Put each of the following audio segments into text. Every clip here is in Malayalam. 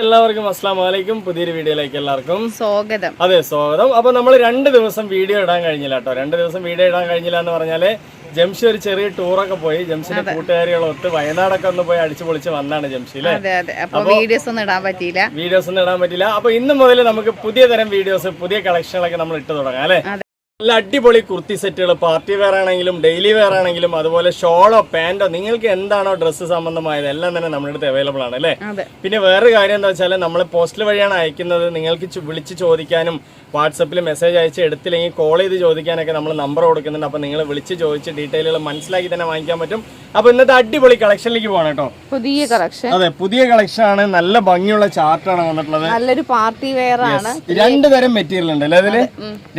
എല്ലാവർക്കും അസ്സലാമു അലൈക്കും. പുതിയൊരു വീഡിയോയിലേക്ക് എല്ലാവർക്കും സ്വാഗതം. അതെ, സ്വാഗതം. അപ്പൊ നമ്മൾ 2 ദിവസം വീഡിയോ ഇടാൻ കഴിഞ്ഞില്ല കേട്ടോ. 2 ദിവസം വീഡിയോ ഇടാൻ കഴിഞ്ഞില്ല എന്ന് പറഞ്ഞാല് ജംഷി ഒരു ചെറിയ ടൂറൊക്കെ പോയി ജംഷിന്റെ കൂട്ടുകാരികളൊത്ത് വയനാടൊക്കെ ഒന്ന് പോയി അടിച്ചു പൊളിച്ച് വന്നാണ് ജംഷിയിലെ. വീഡിയോസ് ഒന്നും ഇടാൻ പറ്റിയില്ല. അപ്പൊ ഇന്ന് മുതൽ നമുക്ക് പുതിയ തരം വീഡിയോസ്, പുതിയ കളക്ഷനുകളൊക്കെ നമ്മൾ ഇട്ട് തുടങ്ങാം അല്ലെ. നല്ല അടിപൊളി കുർത്തി സെറ്റുകൾ, പാർട്ടി വെയർ ആണെങ്കിലും ഡെയിലി വെയർ ആണെങ്കിലും അതുപോലെ ഷോളോ പാന്റോ നിങ്ങൾക്ക് എന്താണോ ഡ്രസ്സ് സംബന്ധമായത് എല്ലാം തന്നെ നമ്മുടെ അടുത്ത് അവൈലബിൾ ആണ് അല്ലേ. പിന്നെ വേറെ കാര്യം എന്താ വെച്ചാൽ നമ്മൾ പോസ്റ്റൽ വഴിയാണ് അയക്കുന്നത്. നിങ്ങൾക്ക് വിളിച്ച് ചോദിക്കാനും വാട്സപ്പിൽ മെസ്സേജ് അയച്ച് എടുത്തില്ലെങ്കിൽ കോൾ ചെയ്ത് ചോദിക്കാനൊക്കെ നമ്മൾ നമ്പർ കൊടുക്കുന്നുണ്ട്. അപ്പൊ നിങ്ങൾ വിളിച്ച് ചോദിച്ച് ഡീറ്റെയിലുകൾ മനസ്സിലാക്കി തന്നെ വാങ്ങിക്കാൻ പറ്റും. അപ്പൊ ഇന്നത്തെ അടിപൊളി കളക്ഷനിലേക്ക് പോകണം കേട്ടോ. പുതിയ കളക്ഷൻ, അതെ പുതിയ കളക്ഷൻ ആണ്. നല്ല ഭംഗിയുള്ള ചാർട്ടാണ് വന്നിട്ടുള്ളത്. നല്ലൊരു പാർട്ടി വെയർ ആണ്. 2 തരം മെറ്റീരിയൽ ഉണ്ട് അല്ലെ അതില്.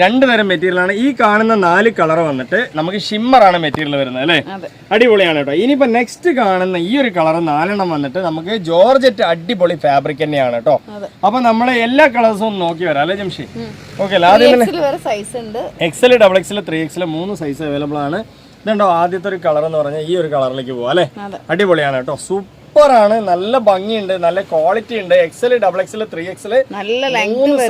2 തരം മെറ്റീരിയൽ ആണ്. ഈ കാണുന്ന 4 കളർ വന്നിട്ട് നമുക്ക് ഷിമ്മർ ആണ് മെറ്റീരിയൽ വരുന്നത് അല്ലെ. അടിപൊളിയാണ് കേട്ടോ. ഇനിയിപ്പോ നെക്സ്റ്റ് കാണുന്ന ഈ ഒരു കളർ 4 വന്നിട്ട് നമുക്ക് ജോർജറ്റ് അടിപൊളി ഫാബ്രിക് തന്നെയാണ് കേട്ടോ. അപ്പൊ നമ്മള് എല്ലാ കളേഴ്സും നോക്കി വരാം അല്ലെ ജംഷി. ഓക്കെ, ആദ്യം XL, XXL, 3XL 3 size available ആണ്. ഇതുണ്ടോ ആദ്യത്തെ ഒരു കളർ എന്ന് പറഞ്ഞാൽ ഈ ഒരു കളറിലേക്ക് പോവാ അല്ലെ. അടിപൊളിയാണ് കേട്ടോ. സൂപ്പറാണ്, നല്ല ഭംഗിയുണ്ട്, നല്ല ക്വാളിറ്റി ഉണ്ട്. XL, XXL, 3XL 3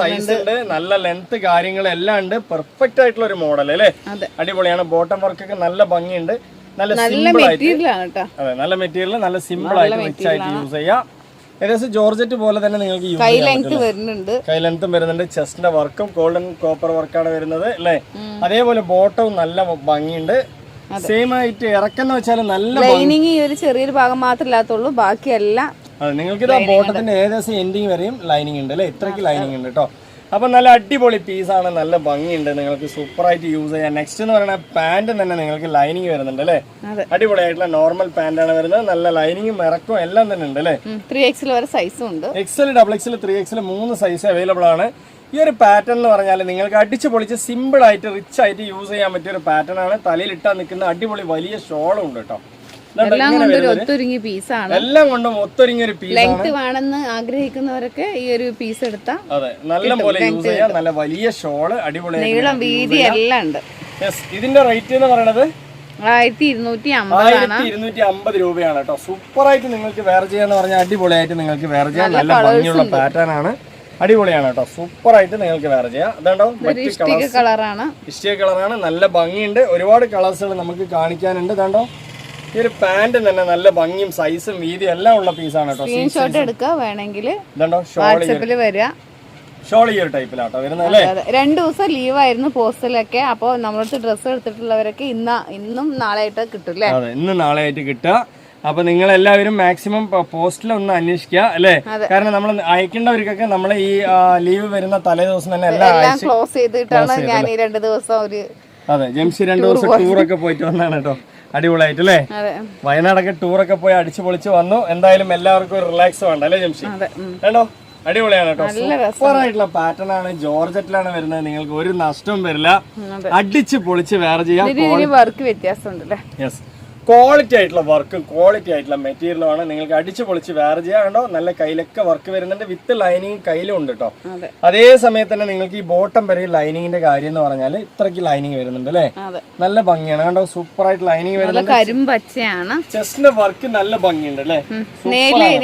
സൈസ് ഉണ്ട്. നല്ല ലെങ്ത് കാര്യങ്ങളെല്ലാം ഉണ്ട്. പെർഫെക്റ്റ് ആയിട്ടുള്ള ഒരു മോഡൽ അല്ലേ. അടിപൊളിയാണ്. ബോട്ടം വർക്ക് ഒക്കെ നല്ല ഭംഗിയുണ്ട്. നല്ല സിമ്പിൾ ആയിട്ട്, അതെ നല്ല മെറ്റീരിയൽ, നല്ല സിമ്പിൾ ആയിട്ട് റിച്ച് ആയിട്ട് യൂസ് ചെയ്യാം. ഏകദേശം ജോർജറ്റ് പോലെ തന്നെ നിങ്ങൾക്ക് യൂസ് ചെയ്യാൻ പറ്റും. കൈ ലെങ്ത്തും വരുന്നുണ്ട്. ചെസ്റ്റിന്റെ വർക്കും ഗോൾഡൻ കോപ്പർ വർക്കാണ് വരുന്നത് അല്ലേ. അതേപോലെ ബോട്ടവും നല്ല ഭംഗിയുണ്ട്. സെയിം ആയിട്ട് ഇറക്കുന്ന വെച്ചാൽ നല്ല ലൈനിങ് ഈ ഒരു ചെറിയൊരു ഭാഗം മാത്രമേ ഇല്ലാത്തുള്ളൂ, ബാക്കിയെല്ലാം അതെ. നിങ്ങൾക്ക് ഇതാ ബോട്ടത്തിന്റെ ഏകദേശം എൻഡിങ് വരെയും ലൈനിങ് ഉണ്ട് അല്ലെ. ഇത്രയ്ക്ക് ലൈനിങ് ഉണ്ട് കേട്ടോ. അപ്പൊ നല്ല അടിപൊളി പീസാണ്, നല്ല ഭംഗിയുണ്ട്, നിങ്ങൾക്ക് സൂപ്പറായിട്ട് യൂസ് ചെയ്യാം. നെക്സ്റ്റ് എന്ന് പറയുന്നത് പാന്റ് തന്നെ നിങ്ങൾക്ക് ലൈനിങ് വരുന്നുണ്ട് അല്ലെ. അടിപൊളിയായിട്ടുള്ള നോർമൽ പാന്റ് ആണ് വരുന്നത്. നല്ല ലൈനിങ്ങും ഇറക്കും എല്ലാം തന്നെ ഉണ്ട് അല്ലെ. 3XL വരെ സൈസും ഉണ്ട്. XL, XXL, 3XL 3 size available ആണ്. ഈ ഒരു പാറ്റേൺ എന്ന് പറഞ്ഞാൽ നിങ്ങൾക്ക് അടിച്ചു പൊളിച്ച് സിമ്പിൾ ആയിട്ട് റിച്ച് ആയിട്ട് യൂസ് ചെയ്യാൻ പറ്റിയ ഒരു പാറ്റേൺ ആണ്. തലയിൽ ഇട്ടാൻ നിൽക്കുന്ന അടിപൊളി വലിയ ഷോളും ഉണ്ട് കേട്ടോ. എല്ലാം കൊണ്ടും ഒത്തൊരുങ്ങിയ പീസാണ്. എല്ലാം കൊണ്ടും ഒത്തൊരുങ്ങിയ ഒരു പീസ്. ലെങ്ത് വേണമെന്ന് ആഗ്രഹിക്കുന്നവരൊക്കെ ഈ ഒരു പീസ് എടുത്താൽ അതെ നല്ല പോലെ യൂസ് ചെയ്യാം. നല്ല വലിയ ഷോള്, അടിപൊളി നീളം വീതി എല്ലാം ഉണ്ട്. ഇതിന്റെ റേറ്റ് എന്ന് പറയുന്നത് 1250 രൂപയാണ് കേട്ടോ. സൂപ്പറായിട്ട് നിങ്ങൾക്ക് വെയർ ചെയ്യാന്ന് പറഞ്ഞാൽ അടിപൊളിയായിട്ട് നിങ്ങൾക്ക് വെയർ ചെയ്യാം. നല്ല ഭംഗിയുള്ള പാറ്റേൺ ആണ്. അടിപൊളിയാണ് കേട്ടോ. സൂപ്പറായിട്ട് നിങ്ങൾക്ക് വെയർ ചെയ്യാം. അതുകൊണ്ടോ ഇഷ്ടിക കളറാണ്. നല്ല ഭംഗിയുണ്ട്. ഒരുപാട് കളേഴ്സുകൾ നമുക്ക് കാണിക്കാനുണ്ട്. അതുകൊണ്ടോ ഈ ഒരു പാന്റ് തന്നെ നല്ല ഭംഗിയും സൈസും വീതിയും എല്ലാം ഉള്ള പീസാണ് കേട്ടോ. സ്ക്രീൻഷോട്ട് എടുക്കുക വേണമെങ്കിൽ. ഇതുണ്ടോ ഷോൾ ഈ ഒരു ടൈപ്പിലാട്ടോ വരുന്നത് അല്ലേ. 2 ദിവസം ലീവ് ആയിരുന്നു പോസ്റ്റലൊക്കെ. അപ്പോൾ നമ്മളടുത്ത് ഡ്രസ്സ് എടുത്തിട്ടുള്ളവരൊക്കെ ഇന്നും നാളെ ആയിട്ട് കിട്ടും അല്ലേ. അതെ, ഇന്നും നാളെ ആയിട്ട് കിട്ടുക. അപ്പൊ നിങ്ങൾ എല്ലാവരും മാക്സിമം പോസ്റ്റിൽ ഒന്ന് അന്വേഷിക്കുക അല്ലെ. കാരണം നമ്മൾ അയക്കേണ്ടവർക്കൊക്കെ നമ്മൾ ഈ ലീവ് വരുന്ന തലേ ദിവസം തന്നെ എല്ലാം ക്ലോസ് ചെയ്തിട്ടാണ് ഞാൻ ഈ 2 ദിവസം അതെ ജംഷി 2 ദിവസം ടൂറൊക്കെ പോയിട്ട് വന്നാണ് കേട്ടോ. അടിപൊളിയായിട്ട് അല്ലേ. വയനാടൊക്കെ ടൂറൊക്കെ പോയി അടിച്ചു പൊളിച്ച് വന്നു. എന്തായാലും എല്ലാവർക്കും ഒരു റിലാക്സ് വേണ്ട അല്ലേ ജംഷി. കേട്ടോ അടിപൊളിയാണ് കേട്ടോ. സൂപ്പറായിട്ടുള്ള പാറ്റേൺ ആണ്. ജോർജറ്റിലാണ് വരുന്നത്. നിങ്ങൾക്ക് ഒരു നഷ്ടവും വരില്ല. അടിച്ച് പൊളിച്ച് വേറെ ചെയ്യാം. വർക്ക് വ്യത്യാസമുണ്ടല്ലേ. യെസ്, ക്വാളിറ്റി ആയിട്ടുള്ള വർക്കും ക്വാളിറ്റി ആയിട്ടുള്ള മെറ്റീരിയലും ആണ്. നിങ്ങൾക്ക് അടിച്ചു പൊളിച്ച് വേറെ ചെയ്യാൻ കണ്ടോ. നല്ല കയ്യിലൊക്കെ വർക്ക് വരുന്നുണ്ട്. വിത്ത് ലൈനിങ് കയ്യിലും ഉണ്ട് കേട്ടോ. അതേ സമയത്ത് തന്നെ നിങ്ങൾക്ക് ഈ ബോട്ടം വരെ ലൈനിങ്ങിന്റെ കാര്യം എന്ന് പറഞ്ഞാൽ ഇത്രയ്ക്ക് ലൈനിങ് വരുന്നുണ്ട് അല്ലേ. നല്ല ഭംഗിയാണ് കണ്ടോ. സൂപ്പർ ആയിട്ട് ലൈനിങ് വരുന്നുണ്ട്. കരിമ്പച്ചയാണ്. ചെസ്റ്റിന്റെ വർക്ക് നല്ല ഭംഗിയുണ്ട് അല്ലേ.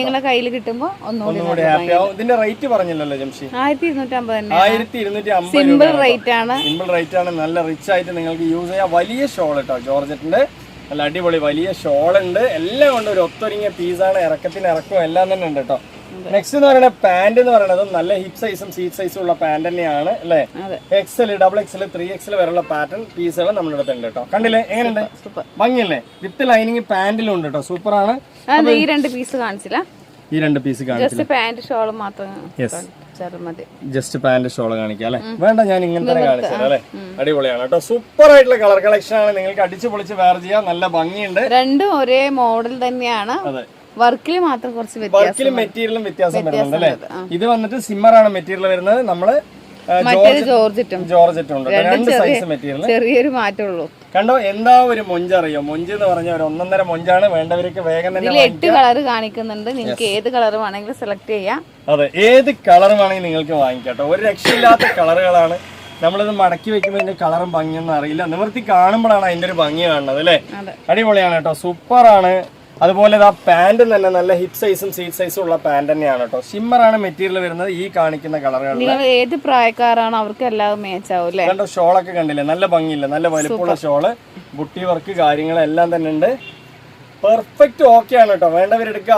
നിങ്ങളുടെ കയ്യിൽ കിട്ടുമ്പോ ഒന്നുകൂടി ഹാപ്പി ആവും. ഇതിന്റെ റേറ്റ് പറഞ്ഞില്ലല്ലോ ജംഷി. 1250 സിമ്പിൾ റേറ്റ് ആണ്. നല്ല റിച്ച് ആയിട്ട് നിങ്ങൾക്ക് യൂസ് ചെയ്യാം. വലിയ ഷോൾ കേട്ടോ ജോർജറ്റിന്റെ. നല്ല അടിപൊളി വലിയ ഷോളുണ്ട്. എല്ലാം കൊണ്ട് ഒരു ഒത്തൊരുങ്ങിയ പീസാണ്. ഇറക്കത്തിന് ഇറക്കും എല്ലാം തന്നെ ഉണ്ട് കേട്ടോ. നെക്സ്റ്റ് എന്ന് പറയുന്നത് പാന്റ് എന്ന് പറയുന്നത് നല്ല ഹിപ്പ് സൈസും സീറ്റ് സൈസും ഉള്ള പാന്റ് തന്നെയാണ് അല്ലെ. XL, XXL, 3XL വരെയുള്ള പാറ്റേൺ പീസുകൾ നമ്മുടെ അടുത്ത് ഉണ്ട് കേട്ടോ. കണ്ടില്ലേ എങ്ങനെയുണ്ട്, ഭംഗിയല്ലേ. വിത്ത് ലൈനിങ് പാന്റിലും ഉണ്ട് കേട്ടോ. സൂപ്പറാണ്. ഈ 2 പീസ് കാണിച്ചില്ല. ഈ 2 പീസ് കാണിച്ചില്ല. പാന്റ് ഷോൾ മാത്രം. ജസ്റ്റ് പാന്റ് ഷോള് കാണിക്കാം അല്ലെ. വേണ്ട, ഞാൻ ഇങ്ങനെ തന്നെ കാണിച്ചത് അല്ലെ. അടിപൊളിയാണ് കേട്ടോ. സൂപ്പർ ആയിട്ടുള്ള കളർ കളക്ഷൻ ആണ്. നിങ്ങൾക്ക് അടിച്ചു പൊളിച്ച് വെയർ ചെയ്യാം. നല്ല ഭംഗിയുണ്ട്. രണ്ടും ഒരേ മോഡൽ തന്നെയാണ്. വർക്കിൽ മാത്രം കുറച്ച് വർക്കിലും മെറ്റീരിയലും വ്യത്യാസം വരുന്നുണ്ട് അല്ലെ. ഇത് വന്നിട്ട് സിമ്മർ ആണ് മെറ്റീരിയൽ വരുന്നത്. നമ്മള് ജോർജറ്റ് ഉണ്ട്. 2 സൈസ് മെറ്റീരിയൽ. ചെറിയൊരു മാറ്റമുള്ളൂ. കണ്ടോ എന്താ ഒരു മൊഞ്ചറിയോ. മൊഞ്ച് എന്ന് പറഞ്ഞ ഒരു 1.5 മൊഞ്ചാണ്. വേണ്ടവർക്ക് വേഗം തന്നെ 8 കളർ കാണിക്കുന്നുണ്ട്. നിങ്ങൾക്ക് ഏത് കളർ വേണമെങ്കിലും സെലക്ട് ചെയ്യാം. അതെ, ഏത് കളർ വേണമെങ്കിൽ നിങ്ങൾക്ക് വാങ്ങിക്കാട്ടോ. ഒരു രക്ഷയില്ലാത്ത കളറുകളാണ്. നമ്മളിത് മടക്കി വെക്കുമ്പോൾ ഇതിന്റെ കളറും ഭംഗിയൊന്നും അറിയില്ല. നിവർത്തി കാണുമ്പോഴാണ് അതിന്റെ ഒരു ഭംഗി കാണുന്നത് അല്ലെ. അടിപൊളിയാണ് കേട്ടോ. സൂപ്പറാണ്. അതുപോലെ ആ പാന്റ് തന്നെ നല്ല ഹിപ്പ് സൈസും സീറ്റ് സൈസും ഉള്ള പാന്റ് തന്നെയാണ് കേട്ടോ. ഷിമ്മർ ആണ് മെറ്റീരിയൽ വരുന്നത് ഈ കാണിക്കുന്ന കളറുകളിൽ. നിങ്ങൾ ഏത് പ്രായക്കാരാണ് അവർക്ക് എല്ലാം മാച്ച് ആവും അല്ലേ? കണ്ടോ ഷോളൊക്കെ കണ്ടില്ലേ, നല്ല ഭംഗിയില്ല, നല്ല വലുപ്പമുള്ള ഷോള്, ബുട്ടി വർക്ക് കാര്യങ്ങളെല്ലാം തന്നെ ഉണ്ട്. പെർഫെക്റ്റ് ഓക്കെ ആണ് കേട്ടോ. വേണ്ടവരെടുക്കുക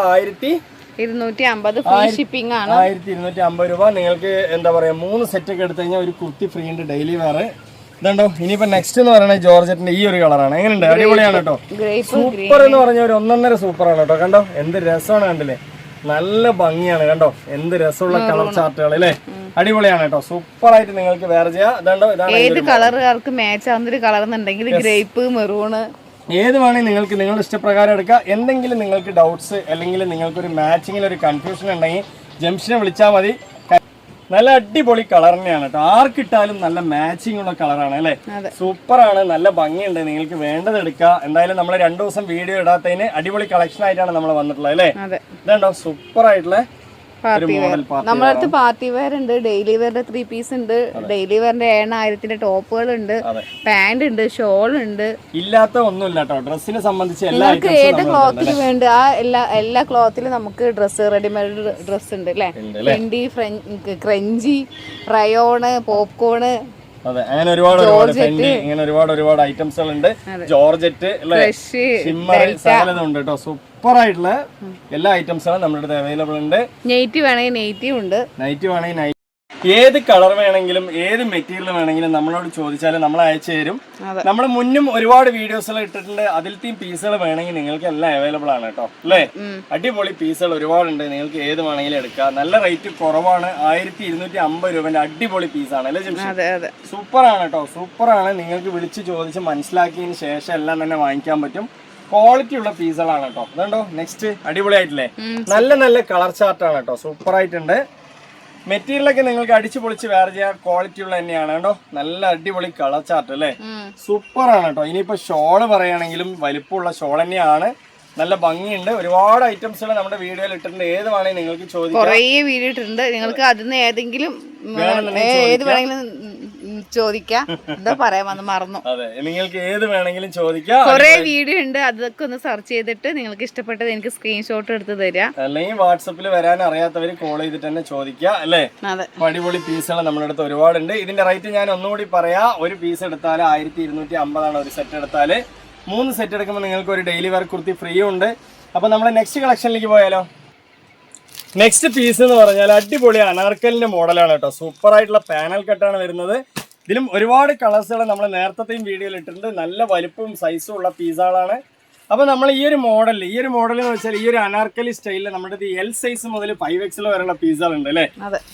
1250 ഫ്രീ ഷിപ്പിംഗ് ആണ്. 1250 രൂപ. നിങ്ങൾക്ക് എന്താ പറയാ 3 സെറ്റ് ഒക്കെ എടുത്തു കഴിഞ്ഞാൽ ഒരു കുർത്തി ഫ്രീ ഉണ്ട് ഡെയിലി വെയർ. ഇതുണ്ടോ ഇനിയിപ്പോ നെക്സ്റ്റ് എന്ന് പറയുന്നത് ജോർജറ്റിന്റെ ഈ ഒരു കളറാണ്. എങ്ങനെയുണ്ട്? അടിപൊളിയാണ് കേട്ടോ. സൂപ്പർ എന്ന് പറഞ്ഞ ഒരു 1.5 സൂപ്പറാണ് കേട്ടോ. കണ്ടോ എന്ത് രസമാണ്, കണ്ടില്ലേ നല്ല ഭംഗിയാണ്. കണ്ടോ എന്ത് രസമുള്ള കളർ ചാർട്ടുകൾ അല്ലേ, അടിപൊളിയാണ് കേട്ടോ. സൂപ്പർ ആയിട്ട് നിങ്ങൾക്ക് വേറെ ചെയ്യാം. ഇതാണ്ടോ ഇതാണ് ഏത് കളറുകാർക്ക് മാച്ച് ആവുന്ന ഒരു കളർ എന്നുണ്ടെങ്കിൽ ഗ്രേപ്പ്, മെറൂണ് ഏത് വേണമെങ്കിൽ നിങ്ങൾക്ക് നിങ്ങളുടെ ഇഷ്ടപ്രകാരം എടുക്കാം. എന്തെങ്കിലും നിങ്ങൾക്ക് ഡൗട്ട്സ് അല്ലെങ്കിൽ നിങ്ങൾക്കൊരു മാച്ചിങ്ങിൽ ഒരു കൺഫ്യൂഷൻ ഉണ്ടെങ്കിൽ ജംഷനെ വിളിച്ചാൽ മതി. നല്ല അടിപൊളി കളർ തന്നെയാണ് കേട്ടോ. ആർക്കിട്ടാലും നല്ല മാച്ചിങ് ഉള്ള കളറാണ് അല്ലേ, സൂപ്പറാണ്, നല്ല ഭംഗിയുണ്ട്. നിങ്ങൾക്ക് വേണ്ടത് എടുക്കുക. എന്തായാലും നമ്മൾ 2 ദിവസം വീഡിയോ ഇടാത്തതിന് അടിപൊളി കളക്ഷൻ ആയിട്ടാണ് നമ്മൾ വന്നിട്ടുള്ളത് അല്ലേ. ഇതുണ്ടോ സൂപ്പർ ആയിട്ടുള്ള നമ്മുടെ അടുത്ത് പാർട്ടി വെയർ ഉണ്ട്, ഡെയിലി വെയറിന്റെ 3 പീസ് ഉണ്ട്, ഡെയിലി വെയറിന്റെ 7000ന്റെ ടോപ്പുകൾ ഉണ്ട്, പാന്റ് ഉണ്ട്, ഷോൾ ഉണ്ട്, ഇല്ലാത്ത ഒന്നുമില്ല കേട്ടോ. ഡ്രസ്സിനെ സംബന്ധിച്ച് നിങ്ങൾക്ക് ഏത് ക്ലോത്തിൽ വേണ്ട ആ എല്ലാ ക്ലോത്തിലും നമുക്ക് ഡ്രസ്സ്, റെഡിമെയ്ഡ് ഡ്രസ് ഉണ്ട് അല്ലേ. ട്രെൻഡി, ക്രഞ്ചി, റയോണ്, പോപ്കോണ്, അതെ അങ്ങനെ ഒരുപാട് ഇങ്ങനെ ഒരുപാട് ഐറ്റംസുകൾ ഉണ്ട്. ജോർജറ്റ് അല്ലേ, ഷിമ്മർ സകലതുണ്ട് കേട്ടോ. സൂപ്പർ ആയിട്ടുള്ള എല്ലാ ഐറ്റംസുകളും നമ്മുടെ അടുത്ത് അവൈലബിൾ ഉണ്ട്. നൈറ്റി വേണമെങ്കിൽ നൈറ്റി ഉണ്ട്, നൈറ്റ് വേണമെങ്കിൽ നൈറ്റ്, ഏത് കളർ വേണമെങ്കിലും ഏത് മെറ്റീരിയൽ വേണമെങ്കിലും നമ്മളോട് ചോദിച്ചാൽ നമ്മൾ അയച്ചു തരും. നമ്മൾ മുന്നും ഒരുപാട് വീഡിയോസുകൾ ഇട്ടിട്ടുണ്ട്. അതിലത്തെയും പീസുകൾ വേണമെങ്കിൽ നിങ്ങൾക്ക് എല്ലാം അവൈലബിൾ ആണ് കേട്ടോ അല്ലേ. അടിപൊളി പീസുകൾ ഒരുപാടുണ്ട്, നിങ്ങൾക്ക് ഏത് വേണമെങ്കിലും എടുക്കാം. നല്ല റേറ്റ് കുറവാണ്. 1250 രൂപന്റെ അടിപൊളി പീസാണ് അല്ലേ ജിംഷി? സൂപ്പറാണ് കേട്ടോ, സൂപ്പറാണ്. നിങ്ങൾക്ക് വിളിച്ച് ചോദിച്ച് മനസ്സിലാക്കിയതിന് ശേഷം എല്ലാം തന്നെ വാങ്ങിക്കാൻ പറ്റും. ക്വാളിറ്റി ഉള്ള പീസുകളാണ് കേട്ടോ. അതുകൊണ്ടോ നെക്സ്റ്റ് അടിപൊളിയായിട്ടില്ലേ, നല്ല നല്ല കളർ ചാർട്ടാണ് കേട്ടോ. സൂപ്പർ ആയിട്ടുണ്ട്. മെറ്റീരിയലൊക്കെ നിങ്ങൾക്ക് അടിച്ചു പൊളിച്ച് വേറെ ചെയ്യാൻ ക്വാളിറ്റി ഉള്ള തന്നെയാണ് കേട്ടോ. നല്ല അടിപൊളി കളർ ചാർട്ട് അല്ലേ, സൂപ്പർ ആണ് കേട്ടോ. ഇനിയിപ്പോ ഷോള് പറയുകയാണെങ്കിലും വലിപ്പമുള്ള ഷോൾ തന്നെയാണ്, നല്ല ഭംഗിയുണ്ട്. ഒരുപാട് ഐറ്റംസുകൾ നമ്മുടെ വീഡിയോയിൽ ഇട്ടിട്ടുണ്ട്. ഏത് വേണമെങ്കിൽ നിങ്ങൾക്ക് ചോദിക്കാം. കുറേ വീഡിയോ ഇട്ടിട്ടുണ്ട്, നിങ്ങൾക്ക് അതിന് ഏതെങ്കിലും ഏത് വേണമെങ്കിലും ചോദിക്കാം. എന്താ പറയാൻ വന്ന് മറന്നു. അതെ നിങ്ങൾക്ക് ഏത് വേണമെങ്കിലും ചോദിക്കാം. കുറെ വീഡിയോ ഉണ്ട്, അതൊക്കെ ഒന്ന് സെർച്ച് ചെയ്തിട്ട് നിങ്ങൾക്ക് ഇഷ്ടപ്പെട്ടത് എനിക്ക് സ്ക്രീൻഷോട്ട് എടുത്ത് തരാം. അല്ലെങ്കിൽ വാട്സപ്പിൽ വരാൻ അറിയാത്തവര് കോൾ ചെയ്തിട്ട് തന്നെ ചോദിക്കാം അല്ലേ. അടിപൊളി പീസുകൾ നമ്മുടെ അടുത്ത് ഒരുപാടുണ്ട്. ഇതിന്റെ റേറ്റ് ഞാൻ ഒന്നുകൂടി പറയാം. ഒരു പീസ് എടുത്താൽ 1250 ഒരു സെറ്റ് എടുത്താൽ. 3 സെറ്റ് എടുക്കുമ്പോൾ നിങ്ങൾക്ക് ഒരു ഡെയിലി വെയർ കുർത്തി ഫ്രീ ഉണ്ട്. അപ്പൊ നമ്മൾ നെക്സ്റ്റ് കളക്ഷനിലേക്ക് പോയാലോ. നെക്സ്റ്റ് പീസ് എന്ന് പറഞ്ഞാൽ അടിപൊളി അനാർക്കലിന്റെ മോഡലാണ് കേട്ടോ. സൂപ്പർ ആയിട്ടുള്ള പാനൽ കട്ടാണ് വരുന്നത്. ഇതിലും ഒരുപാട് കളേഴ്സുകൾ നമ്മൾ നേരത്തെയും വീഡിയോയിൽ ഇട്ടിട്ടുണ്ട്. നല്ല വലിപ്പവും സൈസും ഉള്ള പീസുകളാണ്. അപ്പോൾ നമ്മൾ ഈ ഒരു മോഡൽ എന്ന് വെച്ചാൽ ഈ ഒരു അനാർക്കലി സ്റ്റൈലിൽ നമ്മുടെ L സൈസ് മുതൽ 5XL വരെയുള്ള പീസുകളുണ്ട് അല്ലേ.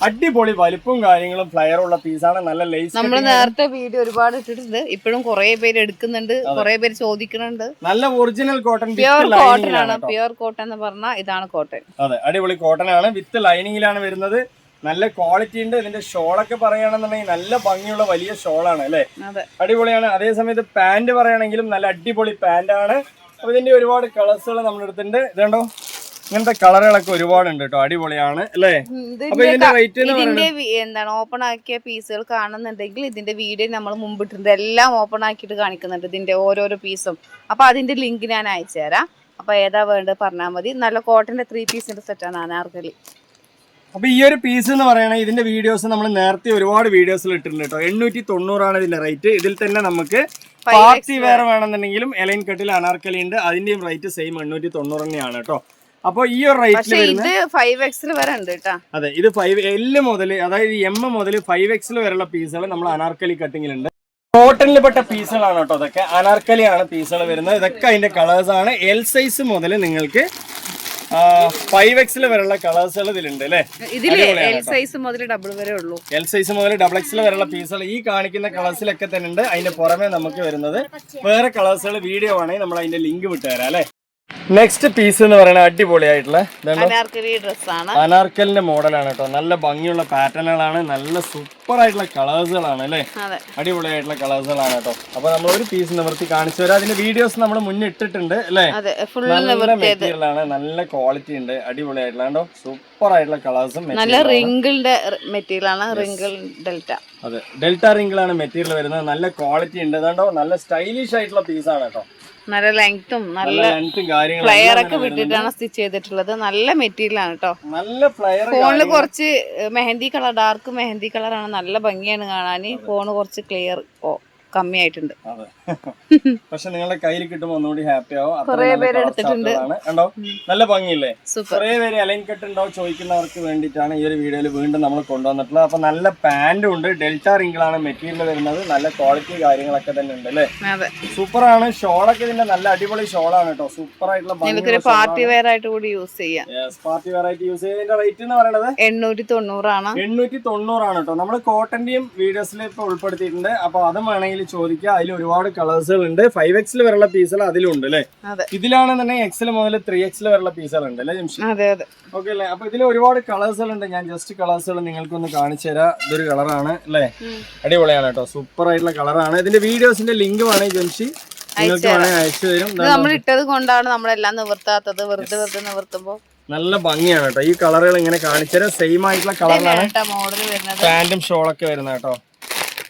അടിപൊളി വലിപ്പവും കാര്യങ്ങളും ഫ്ലയറും ഉള്ള പീസാണ്. നല്ല ലേസ് നമ്മൾ നേരത്തെ വീഡിയോ ഒരുപാട് ഇട്ടിട്ടുണ്ട്. ഇപ്പോഴും കുറെ പേര് എടുക്കുന്നുണ്ട്, കുറെ പേര് ചോദിക്കുന്നുണ്ട്. നല്ല ഒറിജിനൽ കോട്ടൺ, പ്യുർ കോട്ടൺ ആണ്. പ്യുർ കോട്ടൺ എന്ന് പറഞ്ഞാൽ ഇതാണ് കോട്ടൺ. അതെ അടിപൊളി കോട്ടൺ ആണ്, വിത്ത് ലൈനിങ്ങിലാണ് വരുന്നത്. നല്ല ക്വാളിറ്റി ഉണ്ട്. ഇതിന്റെ ഷോളൊക്കെ പറയുകയാണെന്നുണ്ടെങ്കിൽ നല്ല ഭംഗിയുള്ള വലിയ ഷോളാണ് അല്ലേ, അടിപൊളിയാണ്. അതേസമയത്ത് പാന്റ് പറയുകയാണെങ്കിലും നല്ല അടിപൊളി പാന്റ് ആണ്. അപ്പൊ ഇതിന്റെ ഒരുപാട് കളേഴ്സുകൾ നമ്മുടെ അടുത്തുണ്ട്. ഇതുണ്ടോ ഇങ്ങനത്തെ കളറുകളൊക്കെ ഒരുപാടുണ്ട് കേട്ടോ, അടിപൊളിയാണ് അല്ലേ. അപ്പൊ ഇതിന്റെ റേറ്റ് എന്താണ് ഓപ്പൺ ആക്കിയ പീസുകൾ കാണുന്നുണ്ടെങ്കിൽ ഇതിന്റെ വീഡിയോ നമ്മൾ മുമ്പിട്ടുണ്ട്, എല്ലാം ഓപ്പൺ ആക്കിയിട്ട് കാണിക്കുന്നുണ്ട് ഇതിന്റെ ഓരോരോ പീസും. അപ്പൊ അതിന്റെ ലിങ്ക് ഞാൻ അയച്ചു തരാം. അപ്പൊ ഏതാ വേണ്ടത് പറഞ്ഞാൽ മതി. നല്ല കോട്ടന്റെ 3 പീസിന്റെ സെറ്റാണ് അനാർക്കലി. അപ്പൊ ഈ ഒരു പീസ് എന്ന് പറയുന്നത് ഇതിന്റെ വീഡിയോസ് നമ്മൾ നേരത്തെ ഒരുപാട് വീഡിയോസിൽ ഇട്ടിട്ടുണ്ട് കേട്ടോ. 890 ഇതിന്റെ റേറ്റ്. ഇതിൽ തന്നെ നമുക്ക് പാർട്ടി വെയർ വേണമെന്നുണ്ടെങ്കിലും എലൈൻ കട്ടിൽ അനാർക്കലി ഉണ്ട്. അതിന്റെയും റേറ്റ് സെയിം 890 തന്നെയാണ് കേട്ടോ. അപ്പൊ ഈ ഒരു റേറ്റിൽ വരുന്നത് 5XL വരെ ഉണ്ട് കേട്ടോ. അതെ ഇത് 5L മുതൽ അതായത് M മുതൽ 5XL വരെയുള്ള പീസുകൾ നമ്മൾ അനാർക്കലി കട്ടിങ്ങിലുണ്ട്. കോട്ടണിൽ പെട്ട പീസുകളാണ് കേട്ടോ. അതൊക്കെ അനാർക്കലിയാണ് പീസുകൾ വരുന്നത്. ഇതൊക്കെ അതിന്റെ കളേഴ്സ് ആണ്. L സൈസ് മുതൽ നിങ്ങൾക്ക് 5XL വരെയുള്ള കളേഴ്സുകൾ ഇതിലുണ്ട് അല്ലേ. L സൈസ് മുതൽ ഡബിൾ വരെ ഉള്ളൂ. L സൈസ് മുതൽ XXL വരെയുള്ള പീസുകൾ ഈ കാണിക്കുന്ന കളേഴ്സിലൊക്കെ തന്നെ ഉണ്ട്. അതിന്റെ പുറമെ നമുക്ക് വരുന്നത് വേറെ കളേഴ്സുകൾ വീഡിയോ ആണെങ്കിൽ നമ്മൾ അതിന്റെ ലിങ്ക് വിട്ടുതരാം അല്ലെ. നെക്സ്റ്റ് പീസ് എന്ന് പറയുന്നത് അടിപൊളിയായിട്ടുള്ള അനാർക്കലി ഡ്രസ്സാണ്. അനാർക്കലിന്റെ മോഡലാണ് കേട്ടോ. നല്ല ഭംഗിയുള്ള പാറ്റേണുകളാണ്. നല്ല സൂപ്പർ ആയിട്ടുള്ള കളേഴ്സുകളാണ് അല്ലേ, അതെ അടിപൊളിയായിട്ടുള്ള കളേഴ്സുകളാണ് കേട്ടോ. അപ്പൊ നമ്മൾ ഒരു പീസ് നിവർത്തി കാണിച്ചു തരാം. അതിന്റെ വീഡിയോസ് നമ്മൾ മുന്നേ ഇട്ടിട്ടുണ്ട് അല്ലേ. അതെ ഫുൾ നല്ല മെറ്റീരിയൽ ആണ്, നല്ല ക്വാളിറ്റി ഉണ്ട്, അടിപൊളിയായിട്ടുള്ള കണ്ടോ സൂപ്പർ ആയിട്ടുള്ള കളേഴ്സും. നല്ല റിങ്കിളുടെ മെറ്റീരിയൽ ആണ്, റിങ്കിൾ ഡെൽറ്റ. അതെ, ഡെൽറ്റ റിങ്കിളാണ് മെറ്റീരിയൽ വരുന്നത്. നല്ല ക്വാളിറ്റി ഉണ്ട് കണ്ടോ, നല്ല സ്റ്റൈലിഷ് ആയിട്ടുള്ള പീസാണ് കേട്ടോ. നല്ല ലെങ്ത്തും നല്ല ലെങ്ത്തും കാര്യങ്ങളും ഫ്ലയർ ഒക്കെ വിട്ടിട്ടാണ് സ്റ്റിച്ച് ചെയ്തിട്ടുള്ളത്. നല്ല മെറ്റീരിയൽ ആണ് കേട്ടോ. നല്ല ഫ്ലയർ. ഫോണില് കുറച്ച് മെഹന്തി കളർ, ഡാർക്ക് മെഹന്തി കളറാണ്, നല്ല ഭംഗിയാണ് കാണാൻ. ഫോണ് കുറച്ച് ക്ലിയർ കമ്മിയായിട്ടുണ്ട്. അതെ, പക്ഷെ നിങ്ങളുടെ കയ്യിൽ കിട്ടുമ്പോൾ ഒന്നുകൂടി ഹാപ്പി ആവും. കുറെ പേര് എടുത്തിട്ടുണ്ട് കണ്ടോ, നല്ല ഭംഗിയില്ലേ. സൂപ്പർ. കുറെ പേര് അലൈൻ കട്ട് ഉണ്ടോ ചോദിക്കുന്നവർക്ക് വേണ്ടിയിട്ടാണ് ഈ ഒരു വീഡിയോയിൽ വീണ്ടും നമ്മൾ കൊണ്ടുവന്നിട്ടുള്ളത്. അപ്പൊ നല്ല പാന്റും ഉണ്ട്, ഡെൽറ്റ റിങ്കിളാണ് മെറ്റീരിയൽ വരുന്നത്, നല്ല ക്വാളിറ്റി കാര്യങ്ങളൊക്കെ തന്നെ ഉണ്ട് അല്ലേ. അതെ, സൂപ്പറാണ്. ഷോളൊക്കെ ഇതിന്റെ നല്ല അടിപൊളി ഷോളാണ് കേട്ടോ, സൂപ്പർ ആയിട്ടുള്ള നമുക്കൊരു പാർട്ടി വെയർ ആയിട്ട് കൂടി യൂസ് ചെയ്യാം. പാർട്ടി വെയർ ആയിട്ട് യൂസ് ചെയ്തതിന്റെ റേറ്റ് എന്ന് പറയുന്നത് 890 ആണ്. 890 ആണ് കേട്ടോ. നമ്മൾ കോട്ടന്റെയും വീഡിയോസിൽ ഇപ്പൊ ഉൾപ്പെടുത്തിയിട്ടുണ്ട്. അപ്പൊ അതും വേണമെങ്കിൽ ചോദിക്കുക. അതിൽ ഒരുപാട് കളേഴ്സുകൾ ഉണ്ട്. 5XL വരെയുള്ള പീസുകൾ അതിലുണ്ട് അല്ലേ. ഇതിലാണെന്നുണ്ടെങ്കിൽ XL മുതൽ 3XL വരെയുള്ള പീസുകൾ ഉണ്ട് അല്ലേ ജംഷി. ഓക്കെ അല്ലേ. അപ്പൊ ഇതിൽ ഒരുപാട് കളേഴ്സുകൾ ഉണ്ട്. ഞാൻ ജസ്റ്റ് കളേഴ്സുകൾ നിങ്ങൾക്കൊന്ന് കാണിച്ചു തരാം. ഇതൊരു കളറാണ് അല്ലേ, അടിപൊളിയാണ് കേട്ടോ, സൂപ്പർ ആയിട്ടുള്ള കളറാണ്. ഇതിന്റെ വീഡിയോസിന്റെ ലിങ്ക് വേണമെങ്കിൽ ജംഷി നിങ്ങൾക്ക് വേണമെങ്കിൽ അയച്ചു തരും. നമ്മൾ ഇട്ടത് കൊണ്ടാണ് നമ്മളെല്ലാം നിവർത്താത്തത്, വെറുതെ നിവർത്തുമ്പോ നല്ല ഭംഗിയാണ് കേട്ടോ. ഈ കളറുകൾ ഇങ്ങനെ കാണിച്ചു തരാം. സെയിം ആയിട്ടുള്ള കളറിലാണ് മോഡൽ വരുന്നത്, പാന്റും ഷോളൊക്കെ വരുന്നത് കേട്ടോ.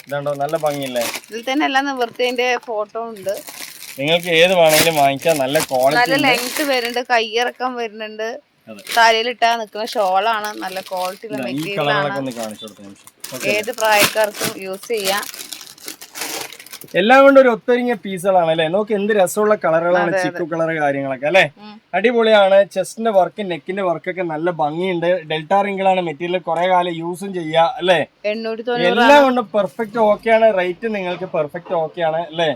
ഇതുണ്ടോ, നല്ല ഭംഗിയില്ലേ. ഇതിൽ തന്നെ എല്ലാം നിവർത്തിയതിന്റെ ഫോട്ടോ ഉണ്ട്. നിങ്ങൾക്ക് ഏത് വേണമെങ്കിലും വാങ്ങിക്കാം. നല്ല ക്വാളിറ്റി, നല്ല ലെങ്ത് വരുന്നുണ്ട്, കയ്യിറക്കം വരുന്നുണ്ട്, തലയിലിട്ടാ നിൽക്കുന്ന ഷോളാണ്, നല്ല ക്വാളിറ്റിയുള്ള മെറ്റീരിയൽ ആണ്. ഏത് പ്രായക്കാർക്കും യൂസ് ചെയ്യാം. എല്ലാം കൊണ്ട് ഒരു ഒത്തൊരുങ്ങിയ പീസുകളാണ് അല്ലെ. നോക്ക് എന്ത് രസമുള്ള കളറുകളാണ്, ചിക്കു കളർ കാര്യങ്ങളൊക്കെ അല്ലെ, അടിപൊളിയാണ്. ചെസ്റ്റിന്റെ വർക്ക്, നെക്കിന്റെ വർക്കൊക്കെ നല്ല ഭംഗിയുണ്ട്. ഡെൽറ്റ റിങ്കിളാണ് മെറ്റീരിയൽ, കുറെ കാലം യൂസും ചെയ്യാം അല്ലെ. എല്ലാം കൊണ്ട് പെർഫെക്റ്റ് ഓക്കെ ആണ്. റേറ്റ് നിങ്ങൾക്ക് പെർഫെക്റ്റ് ഓക്കെ ആണ് അല്ലെ.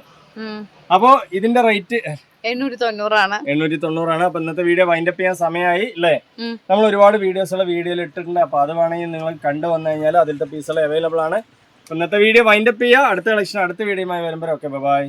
അപ്പോ ഇതിന്റെ റേറ്റ് 890 ആണ്. 890 ആണ്. അപ്പൊ ഇന്നത്തെ വീഡിയോ വൈൻഡപ്പ് ചെയ്യാൻ സമയമായി അല്ലേ. നമ്മൾ ഒരുപാട് വീഡിയോസുള്ള വീഡിയോയിൽ ഇട്ടിട്ടുണ്ട്. അപ്പൊ അത് വേണമെങ്കിൽ നിങ്ങൾ കണ്ടു വന്നു കഴിഞ്ഞാൽ അതിലത്തെ പീസുകൾ അവൈലബിൾ ആണ്. ഇന്നത്തെ വീഡിയോ വൈൻഡപ്പ് ചെയ്യുക. അടുത്ത കളക്ഷൻ അടുത്ത വീഡിയോയുമായി വരുമ്പോൾ ഓക്കെ ബൈ.